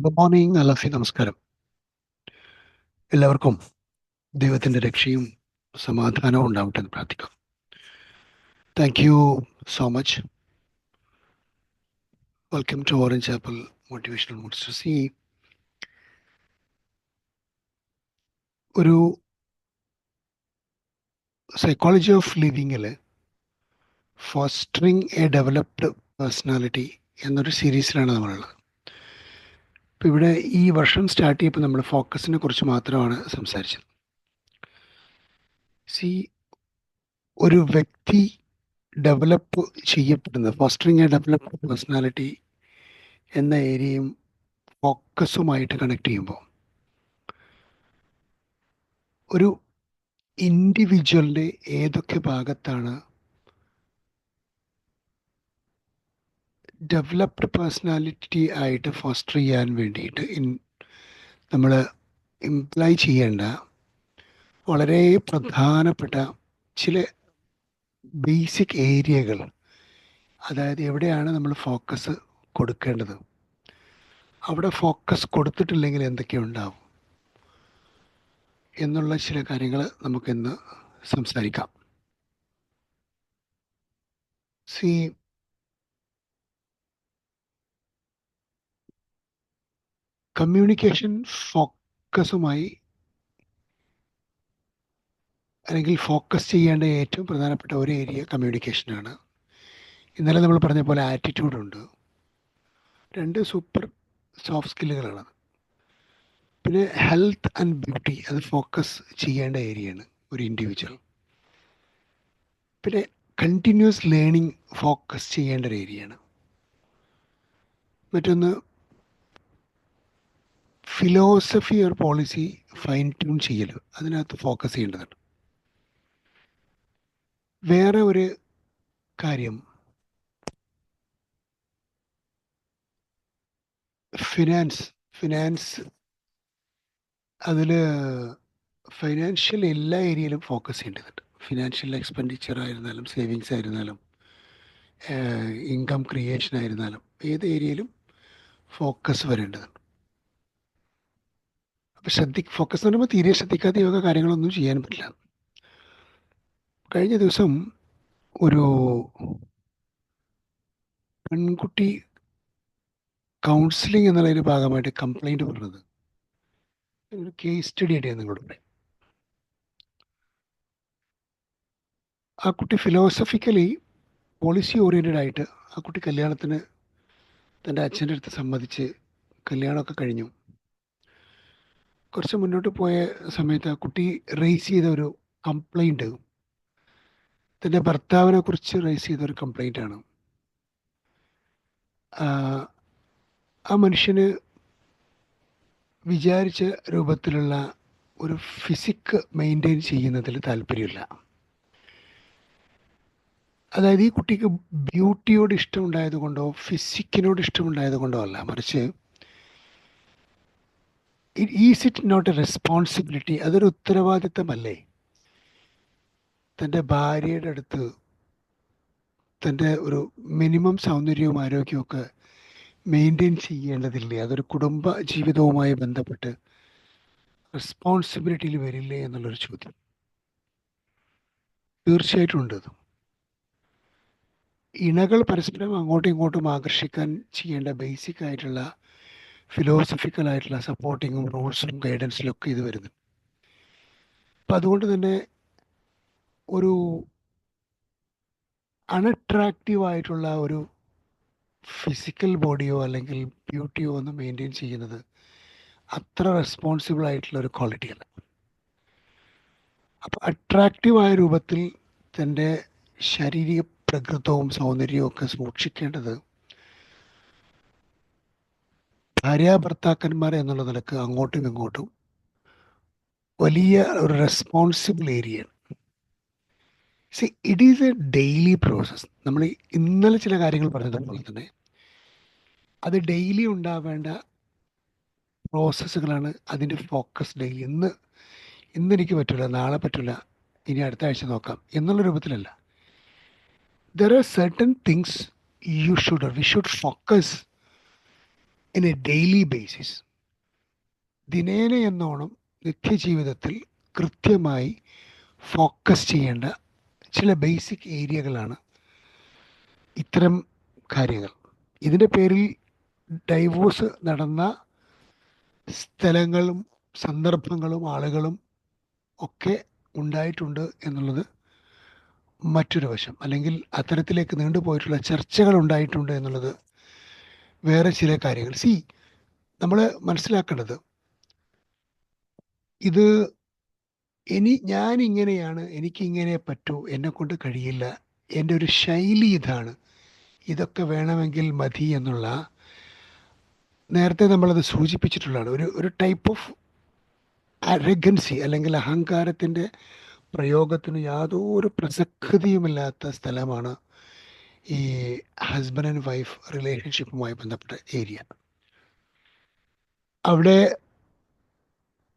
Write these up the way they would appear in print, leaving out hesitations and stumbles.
Good morning അലഫി, നമസ്കാരം. എല്ലാവർക്കും ദൈവത്തിൻ്റെ രക്ഷയും സമാധാനവും ഉണ്ടാവട്ടെ എന്ന് പ്രാർത്ഥിക്കാം. Thank you so much. Welcome to orange apple motivational mods. See, ഒരു സൈക്കോളജി ഓഫ് ലിവിങ്ങിൽ ഫോസ്റ്ററിങ് എ ഡെവലപ്ഡ് പേഴ്സണാലിറ്റി എന്നൊരു സീരീസിലാണ് നമ്മളുള്ളത്. ഇപ്പോൾ ഇവിടെ ഈ വർഷം സ്റ്റാർട്ട് ചെയ്യപ്പോൾ നമ്മൾ ഫോക്കസിനെ കുറിച്ച് മാത്രമാണ് സംസാരിച്ചത്. സി, ഒരു വ്യക്തി ഡെവലപ്പ് ചെയ്യപ്പെടുന്നത് ഫോസ്റ്ററിങ് എ ഡെവലപ്ഡ് പേഴ്സണാലിറ്റി എന്ന ഏരിയയും ഫോക്കസുമായിട്ട് കണക്ട് ചെയ്യുമ്പോൾ ഒരു ഇൻഡിവിജ്വലിൻ്റെ ഏതൊക്കെ ഭാഗത്താണ് ഡെവലപ്ഡ് പേഴ്സണാലിറ്റി ആയിട്ട് ഫോസ്റ്റർ ചെയ്യാൻ വേണ്ടിയിട്ട് നമ്മൾ ഇംപ്ലൈ ചെയ്യേണ്ട വളരെ പ്രധാനപ്പെട്ട ചില ബേസിക് ഏരിയകൾ, അതായത് എവിടെയാണ് നമ്മൾ ഫോക്കസ് കൊടുക്കേണ്ടത്, അവിടെ ഫോക്കസ് കൊടുത്തിട്ടില്ലെങ്കിൽ എന്തൊക്കെ ഉണ്ടാവും എന്നുള്ള ചില കാര്യങ്ങൾ നമുക്കിന്ന് സംസാരിക്കാം. സി, കമ്മ്യൂണിക്കേഷൻ ഫോക്കസുമായി അല്ലെങ്കിൽ ഫോക്കസ് ചെയ്യേണ്ട ഏറ്റവും പ്രധാനപ്പെട്ട ഒരു ഏരിയ കമ്മ്യൂണിക്കേഷനാണ്. ഇന്നലെ നമ്മൾ പറഞ്ഞ പോലെ ആറ്റിറ്റ്യൂഡുണ്ട്, രണ്ട് സൂപ്പർ സോഫ്റ്റ് സ്കില്ലുകളാണ്. പിന്നെ ഹെൽത്ത് ആൻഡ് ബ്യൂട്ടി, അത് ഫോക്കസ് ചെയ്യേണ്ട ഏരിയയാണ് ഒരു ഇൻഡിവിജ്വൽ. പിന്നെ കണ്ടിന്യൂസ് ലേണിംഗ് ഫോക്കസ് ചെയ്യേണ്ട ഒരു ഏരിയയാണ്. മറ്റൊന്ന് philosophy or policy fine tune ചെയ്യൽ, അതിനകത്ത് ഫോക്കസ് ചെയ്യേണ്ടതുണ്ട്. വേറെ ഒരു കാര്യം, ഫിനാൻസ് അതിൽ ഫൈനാൻഷ്യൽ എല്ലാ ഏരിയയിലും ഫോക്കസ് ചെയ്യേണ്ടതുണ്ട്. ഫിനാൻഷ്യൽ എക്സ്പെൻഡിച്ചർ ആയിരുന്നാലും, സേവിങ്സ് ആയിരുന്നാലും, ഇൻകം ക്രിയേഷൻ ആയിരുന്നാലും, ഏത് ഏരിയയിലും ഫോക്കസ് വരേണ്ടതുണ്ട്. അപ്പോൾ ഫോക്കസ് എന്ന് പറയുമ്പോൾ തീരെ ശ്രദ്ധിക്കാതെ യോഗ കാര്യങ്ങളൊന്നും ചെയ്യാൻ പറ്റില്ല. കഴിഞ്ഞ ദിവസം ഒരു പെൺകുട്ടി കൗൺസിലിംഗ് എന്നുള്ളതിൻ്റെ ഭാഗമായിട്ട് കംപ്ലൈൻറ്റ് പറഞ്ഞത് ഒരു കേസ് സ്റ്റഡി ആയിട്ട് ഞാൻ നിങ്ങളോട് പറയാം. ആ കുട്ടി ഫിലോസഫിക്കലി പോളിസി ഓറിയൻറ്റഡ് ആയിട്ട് ആ കുട്ടി കല്യാണത്തിന് തൻ്റെ അച്ഛൻ്റെ അടുത്ത് സമ്മതിച്ച് കല്യാണമൊക്കെ കഴിഞ്ഞു. കുറച്ച് മുന്നോട്ട് പോയ സമയത്ത് ആ കുട്ടി റേസ് ചെയ്ത ഒരു കംപ്ലൈൻറ്റ്, തൻ്റെ ഭർത്താവിനെ കുറിച്ച് റേസ് ചെയ്ത ഒരു കംപ്ലൈൻ്റാണ്. ആ മനുഷ്യന് വിചാരിച്ച രൂപത്തിലുള്ള ഒരു ഫിസിക് മെയിൻറ്റെയിൻ ചെയ്യുന്നതിൽ താല്പര്യമില്ല. അതായത് ഈ കുട്ടിക്ക് ബ്യൂട്ടിയോട് ഇഷ്ടമുണ്ടായത് കൊണ്ടോ ഫിസിക്കിനോട് ഇഷ്ടമുണ്ടായത് കൊണ്ടോ അല്ല, മറിച്ച് is it not a responsibility, അതൊരു ഉത്തരവാദിത്തമല്ലേ തൻ്റെ ഭാര്യയുടെ അടുത്ത് തൻ്റെ ഒരു മിനിമം സൗന്ദര്യവും ആരോഗ്യമൊക്കെ മെയിൻറ്റെയിൻ ചെയ്യേണ്ടതില്ലേ? അതൊരു കുടുംബ ജീവിതവുമായി ബന്ധപ്പെട്ട് റെസ്പോൺസിബിലിറ്റിയിൽ വരില്ലേ എന്നുള്ളൊരു ചോദ്യം തീർച്ചയായിട്ടും ഉണ്ട്. ഇണകൾ പരസ്പരം അങ്ങോട്ടും ഇങ്ങോട്ടും ആകർഷിക്കാൻ ചെയ്യേണ്ട ബേസിക് ആയിട്ടുള്ള ഫിലോസഫിക്കൽ ആയിട്ടുള്ള സപ്പോർട്ടിങ്ങും റൂൾസിലും ഗൈഡൻസിലും ഒക്കെ ഇത് വരുന്നുണ്ട്. അപ്പം അതുകൊണ്ട് തന്നെ ഒരു അൺഅട്രാക്റ്റീവ് ആയിട്ടുള്ള ഒരു ഫിസിക്കൽ ബോഡിയോ അല്ലെങ്കിൽ ബ്യൂട്ടിയോ ഒന്നും മെയിൻറ്റെയിൻ ചെയ്യുന്നത് അത്ര റെസ്പോൺസിബിൾ ആയിട്ടുള്ള ഒരു ക്വാളിറ്റിയല്ല. അപ്പോൾ അട്രാക്റ്റീവായ രൂപത്തിൽ തൻ്റെ ശാരീരിക പ്രകൃതവും സൗന്ദര്യവും ഒക്കെ സൂക്ഷിക്കേണ്ടത് ഭാര്യാഭർത്താക്കന്മാർ എന്നുള്ള നിലക്ക് അങ്ങോട്ടും ഇങ്ങോട്ടും വലിയ ഒരു റെസ്പോൺസിബിൾ ഏരിയയാണ്. C, it is A daily process. നമ്മൾ ഇന്നലെ ചില കാര്യങ്ങൾ പറഞ്ഞതുപോലെ തന്നെ അത് ഡെയിലി ഉണ്ടാവേണ്ട പ്രോസസ്സുകളാണ്. അതിൻ്റെ ഫോക്കസ് ഡെയിലി ഇന്നെനിക്ക് പറ്റില്ല, നാളെ പറ്റില്ല, ഇനി അടുത്ത ആഴ്ച നോക്കാം എന്നുള്ള രൂപത്തിലല്ല. There are certain things we should focus in a daily basis, ദിനേന എന്നോണം നിത്യജീവിതത്തിൽ കൃത്യമായി ഫോക്കസ് ചെയ്യേണ്ട ചില ബേസിക് ഏരിയകളാണ് ഇത്തരം കാര്യങ്ങൾ. ഇതിൻ്റെ പേരിൽ ഡൈവോഴ്സ് നടന്ന സ്ഥലങ്ങളും സന്ദർഭങ്ങളും ആളുകളും ഒക്കെ ഉണ്ടായിട്ടുണ്ട് എന്നുള്ളത് മറ്റൊരു വശം. അല്ലെങ്കിൽ അത്തരത്തിലേക്ക് നീണ്ടുപോയിട്ടുള്ള ചർച്ചകൾ ഉണ്ടായിട്ടുണ്ട് എന്നുള്ളത് വേറെ ചില കാര്യങ്ങൾ. നമ്മൾ മനസ്സിലാക്കേണ്ടത്, ഇത് ഞാൻ ഇങ്ങനെയാണ്, എനിക്കിങ്ങനെ പറ്റൂ, എന്നെക്കൊണ്ട് കഴിയില്ല, എൻ്റെ ഒരു ശൈലി ഇതാണ്, ഇതൊക്കെ വേണമെങ്കിൽ മതി എന്നുള്ള, നേരത്തെ നമ്മളത് സൂചിപ്പിച്ചിട്ടുള്ളതാണ്, ഒരു ടൈപ്പ് ഓഫ് അരഗൻസി അല്ലെങ്കിൽ അഹങ്കാരത്തിൻ്റെ പ്രയോഗത്തിന് യാതൊരു പ്രസക്തിയുമില്ലാത്ത സ്ഥലമാണ് ഈ ഹസ്ബൻഡ് ആൻഡ് വൈഫ് റിലേഷൻഷിപ്പുമായി ബന്ധപ്പെട്ട ഏരിയ. അവിടെ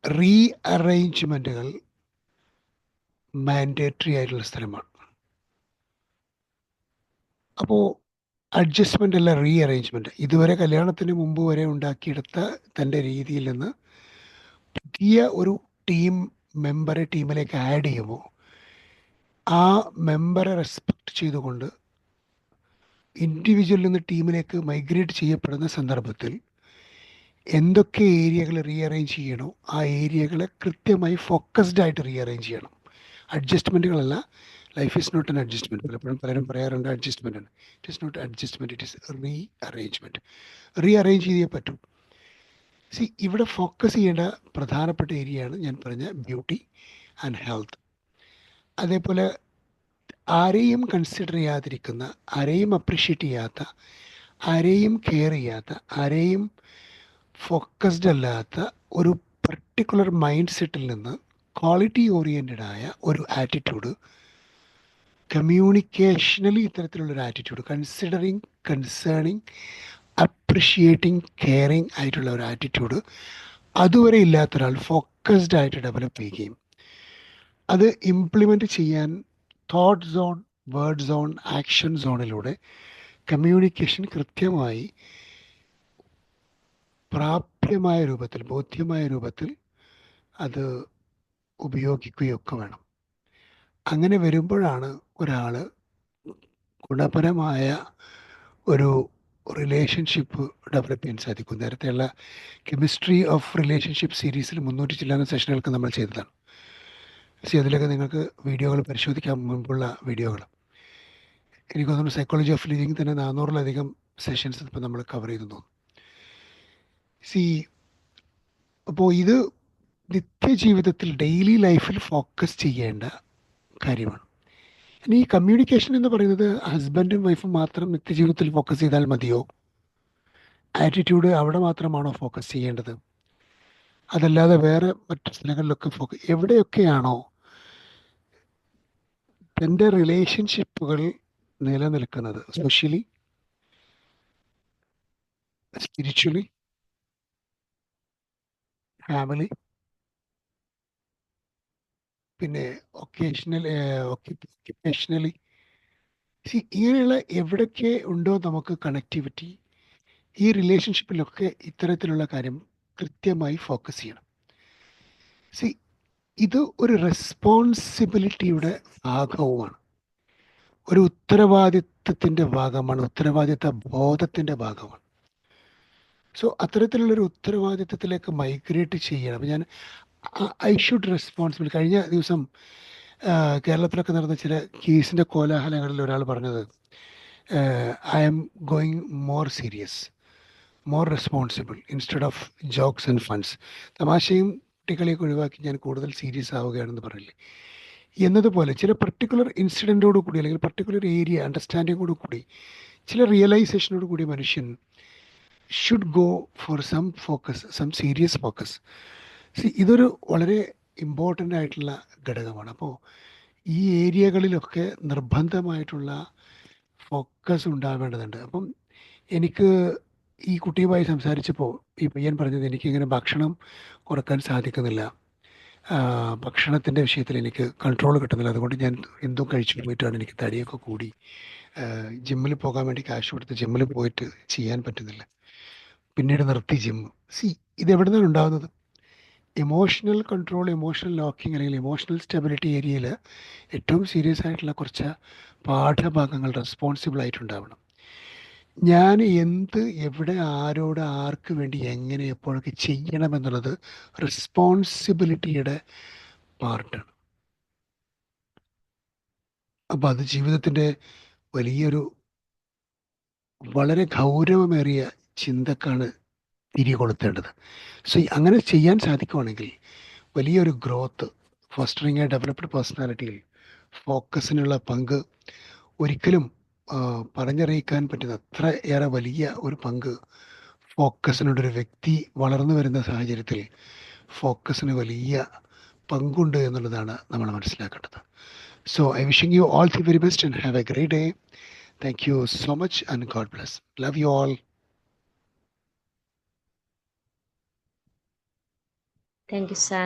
റീ അറേഞ്ച്മെൻറ്റുകൾ മാൻഡേറ്ററി ആയിട്ടുള്ള സ്ഥലമാണ്. അപ്പോൾ അഡ്ജസ്റ്റ്മെൻ്റ് അല്ല, റീ അറേഞ്ച്മെൻറ്റ്. ഇതുവരെ കല്യാണത്തിന് മുമ്പ് വരെ ഉണ്ടാക്കിയെടുത്ത തൻ്റെ രീതിയിൽ നിന്ന് പുതിയ ഒരു മെമ്പറെ ടീമിലേക്ക് ആഡ് ചെയ്യുമ്പോൾ ആ മെമ്പറെ റെസ്പെക്റ്റ് ചെയ്തുകൊണ്ട് ഇൻഡിവിജ്വലിൽ നിന്ന് ടീമിലേക്ക് മൈഗ്രേറ്റ് ചെയ്യപ്പെടുന്ന സന്ദർഭത്തിൽ എന്തൊക്കെ ഏരിയകൾ റീഅറേഞ്ച് ചെയ്യണോ ആ ഏരിയകളെ കൃത്യമായി ഫോക്കസ്ഡ് ആയിട്ട് റീഅറേഞ്ച് ചെയ്യണം. അഡ്ജസ്റ്റ്മെൻറ്റുകളല്ല. Life is not an adjustment. പലരും പറയാറുണ്ട് അഡ്ജസ്റ്റ്മെൻ്റ് ആണ്. It is not adjustment, it is rearrangement. Rearrange ചെയ്തേ പറ്റൂ. ഇവിടെ ഫോക്കസ് ചെയ്യേണ്ട പ്രധാനപ്പെട്ട ഏരിയയാണ് ഞാൻ പറഞ്ഞ ബ്യൂട്ടി ആൻഡ് ഹെൽത്ത്. അതേപോലെ ആരെയും കൺസിഡർ ചെയ്യാതിരിക്കുന്ന, ആരെയും അപ്രിഷ്യേറ്റ് ചെയ്യാത്ത, ആരെയും കെയർ ചെയ്യാത്ത, ആരെയും ഫോക്കസ്ഡ് അല്ലാത്ത ഒരു പർട്ടിക്കുലർ മൈൻഡ് സെറ്റിൽ നിന്ന് ക്വാളിറ്റി ഓറിയൻറ്റഡ് ആയ ഒരു ആറ്റിറ്റ്യൂഡ്, കമ്മ്യൂണിക്കേഷനലി ഇത്തരത്തിലുള്ളൊരു attitude, considering, concerning, appreciating, caring ആയിട്ടുള്ള ഒരു ആറ്റിറ്റ്യൂഡ് അതുവരെ ഇല്ലാത്തൊരാൾ ഫോക്കസ്ഡ് ആയിട്ട് ഡെവലപ്പ് ചെയ്യുകയും അത് ഇംപ്ലിമെൻ്റ് ചെയ്യാൻ thought zone, word zone, action സോണിലൂടെ കമ്മ്യൂണിക്കേഷൻ കൃത്യമായി പ്രാപ്യമായ രൂപത്തിൽ, ബോധ്യമായ രൂപത്തിൽ അത് ഉപയോഗിക്കുകയൊക്കെ വേണം. അങ്ങനെ വരുമ്പോഴാണ് ഒരാൾ ഗുണപരമായ ഒരു റിലേഷൻഷിപ്പ് ഡെവലപ്പ് ചെയ്യാൻ സാധിക്കും. നേരത്തെയുള്ള കെമിസ്ട്രി ഓഫ് റിലേഷൻഷിപ്പ് സീരീസിൽ 300 ചില്ലാന സെഷനുകൾക്ക് നമ്മൾ ചെയ്തതാണ്. അതിലൊക്കെ നിങ്ങൾക്ക് വീഡിയോകൾ പരിശോധിക്കാൻ മുൻപുള്ള വീഡിയോകൾ. എനിക്ക് തോന്നുന്നു സൈക്കോളജി ഓഫ് ലിവിങ് തന്നെ 400-ലധികം സെഷൻസ് ഇപ്പോൾ നമ്മൾ കവർ ചെയ്തു തോന്നുന്നു. അപ്പോൾ ഇത് നിത്യജീവിതത്തിൽ ഡെയിലി ലൈഫിൽ ഫോക്കസ് ചെയ്യേണ്ട കാര്യമാണ്. ഇനി ഈ കമ്മ്യൂണിക്കേഷൻ എന്ന് പറയുന്നത് ഹസ്ബൻഡും വൈഫും മാത്രം നിത്യജീവിതത്തിൽ ഫോക്കസ് ചെയ്താൽ മതിയോ? ആറ്റിറ്റ്യൂഡ് അവിടെ മാത്രമാണോ ഫോക്കസ് ചെയ്യേണ്ടത്? അതല്ലാതെ വേറെ മറ്റു സ്ഥലങ്ങളിലൊക്കെ എവിടെയൊക്കെയാണോ തൻ്റെ റിലേഷൻഷിപ്പുകൾ നിലനിൽക്കുന്നത്, സോഷ്യലി, സ്പിരിച്വലി, ഫാമിലി, പിന്നെ ഒക്കേഷണലി, ഇങ്ങനെയുള്ള എവിടൊക്കെ ഉണ്ടോ നമുക്ക് കണക്ടിവിറ്റി, ഈ റിലേഷൻഷിപ്പിലൊക്കെ ഇത്തരത്തിലുള്ള കാര്യം കൃത്യമായി ഫോക്കസ് ചെയ്യണം. ഇത് ഒരു റെസ്പോൺസിബിലിറ്റിയുടെ ഭാഗവുമാണ്, ഒരു ഉത്തരവാദിത്വത്തിൻ്റെ ഭാഗമാണ്, ഉത്തരവാദിത്വ ബോധത്തിൻ്റെ ഭാഗമാണ്. അത്തരത്തിലുള്ളൊരു ഉത്തരവാദിത്വത്തിലേക്ക് മൈഗ്രേറ്റ് ചെയ്യണം. അപ്പോൾ ഞാൻ ഐ ഷുഡ് റെസ്പോൺസിബിൾ. കഴിഞ്ഞ ദിവസം കേരളത്തിലൊക്കെ നടന്ന ചില കേസിൻ്റെ കോലാഹലങ്ങളിൽ ഒരാൾ പറഞ്ഞത്, I am going more serious, more responsible instead of jokes and funs. തമാശയും കുട്ടികളെയൊക്കെ ഒഴിവാക്കി ഞാൻ കൂടുതൽ സീരിയസ് ആവുകയാണെന്ന് പറയില്ലേ എന്നതുപോലെ, ചില പർട്ടിക്കുലർ ഇൻസിഡൻറ്റോടു കൂടി അല്ലെങ്കിൽ പർട്ടിക്കുലർ ഏരിയ അണ്ടർസ്റ്റാൻഡിങ്ങോടു കൂടി, ചില റിയലൈസേഷനോട് കൂടി മനുഷ്യൻ should go for some focus, some serious focus. ഇതൊരു വളരെ ഇമ്പോർട്ടൻ്റ് ആയിട്ടുള്ള ഘടകമാണ്. അപ്പോൾ ഈ ഏരിയകളിലൊക്കെ നിർബന്ധമായിട്ടുള്ള ഫോക്കസ് ഉണ്ടാവേണ്ടതുണ്ട്. അപ്പം എനിക്ക് ഈ കുട്ടിയുമായി സംസാരിച്ചപ്പോൾ ഈ പയ്യൻ പറഞ്ഞത്, എനിക്കിങ്ങനെ ഭക്ഷണം കുറക്കാൻ സാധിക്കുന്നില്ല, ഭക്ഷണത്തിൻ്റെ വിഷയത്തിൽ എനിക്ക് കൺട്രോൾ കിട്ടുന്നില്ല, അതുകൊണ്ട് ഞാൻ എന്തോ കഴിച്ചു പോയിട്ടാണ് എനിക്ക് തടിയൊക്കെ കൂടി, ജിമ്മിൽ പോകാൻ വേണ്ടി കാശ് കൊടുത്ത് ജിമ്മിൽ പോയിട്ട് ചെയ്യാൻ പറ്റുന്നില്ല. പിന്നീട് നിർത്തി ജിം. ഇതെവിടെ നിന്നാണ് ഉണ്ടാകുന്നത്? ഇമോഷണൽ കൺട്രോൾ, ഇമോഷണൽ ലോക്കിംഗ് അല്ലെങ്കിൽ ഇമോഷണൽ സ്റ്റെബിലിറ്റി ഏരിയയിൽ ഏറ്റവും സീരിയസ് ആയിട്ടുള്ള കുറച്ച് പാഠഭാഗങ്ങൾ റെസ്പോൺസിബിൾ ആയിട്ടുണ്ടാവണം. ഞാൻ എന്ത്, എവിടെ, ആരോട്, ആർക്ക് വേണ്ടി, എങ്ങനെ, എപ്പോഴൊക്കെ ചെയ്യണമെന്നുള്ളത് റെസ്പോൺസിബിലിറ്റിയുടെ പാർട്ടാണ്. അപ്പോൾ അത് ജീവിതത്തിൻ്റെ വലിയൊരു വളരെ ഗൗരവമേറിയ ചിന്തക്കാണ് തിരികൊളുത്തേണ്ടത്. സോ അങ്ങനെ ചെയ്യാൻ സാധിക്കുവാണെങ്കിൽ വലിയൊരു ഗ്രോത്ത്, ഫോസ്റ്ററിങ് എ ഡെവലപ്ഡ് പേഴ്സണാലിറ്റിയിൽ ഫോക്കസിനുള്ള പങ്ക് ഒരിക്കലും പറഞ്ഞറിയിക്കാൻ പറ്റുന്ന അത്ര ഏറെ വലിയ ഒരു പങ്ക് ഫോക്കസിനോടൊരു വ്യക്തി വളർന്നു വരുന്ന സാഹചര്യത്തിൽ ഫോക്കസിന് വലിയ പങ്കുണ്ട് എന്നുള്ളതാണ് നമ്മൾ മനസ്സിലാക്കേണ്ടത്. So I wishing you all the very best and have A great day. Thank you so much and God bless. Love you all. Thank you, sir.